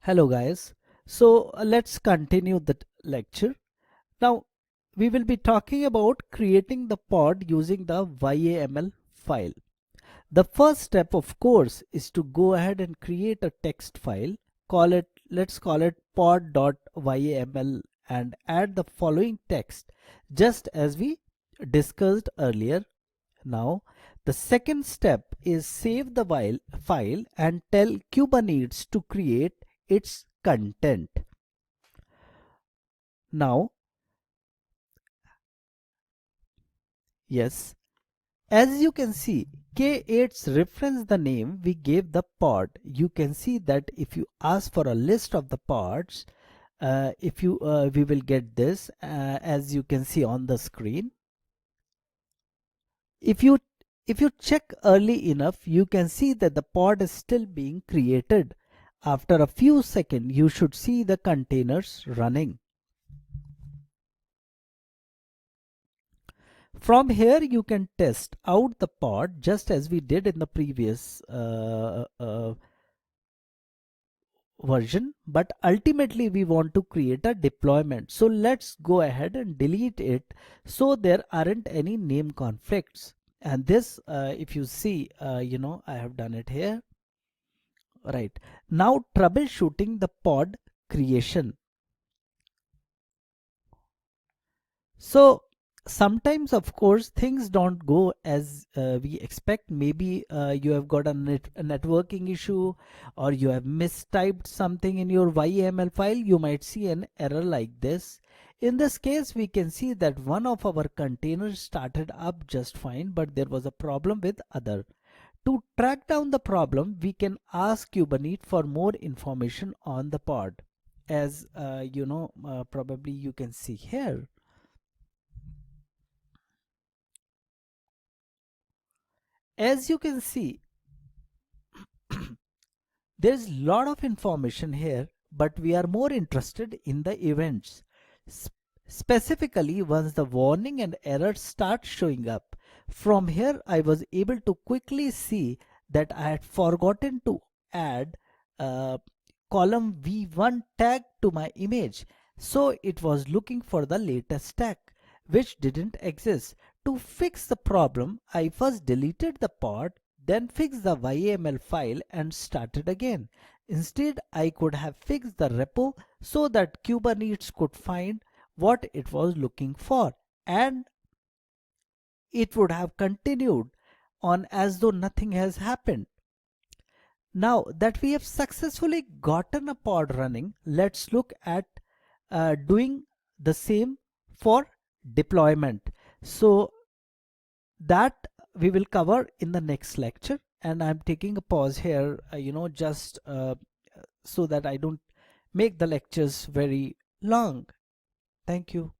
Hello guys. Let's continue the lecture. Now we will be talking about creating the pod using the YAML file. The first step of course is to go ahead and create a text file. Let's call it pod.yaml and add the following text just as we discussed earlier. Now, the second step is save the file and tell Kubernetes to create its content. Now, yes, as you can see, K8's reference the name we gave the pod. You can see that if you ask for a list of the pods, we will get this as you can see on the screen. If you check early enough, you can see that the pod is still being created. After a few seconds, you should see the containers running. From here, you can test out the pod just as we did in the previous version, but ultimately we want to create a deployment. So let's go ahead and delete it so there aren't any name conflicts. And this, if you see, I have done it here. Right. Now troubleshooting the pod creation. So sometimes of course things don't go as we expect. Maybe you have got a networking issue, or you have mistyped something in your YAML file. You might see an error like this. In this case, we can see that one of our containers started up just fine, but there was a problem with other. To track down the problem, we can ask Kubernetes for more information on the pod. As probably you can see here. As you can see, there's a lot of information here, but we are more interested in the events. Specifically, once the warning and errors start showing up, from here I was able to quickly see that I had forgotten to add column v1 tag to my image. So it was looking for the latest tag, which didn't exist. To fix the problem, I first deleted the pod, then fixed the YAML file and started again. Instead, I could have fixed the repo so that Kubernetes could find what it was looking for, and it would have continued on as though nothing has happened. Now that we have successfully gotten a pod running, let's look at doing the same for deployment. So that we will cover in the next lecture, and I'm taking a pause here, just so that I don't make the lectures very long. Thank you.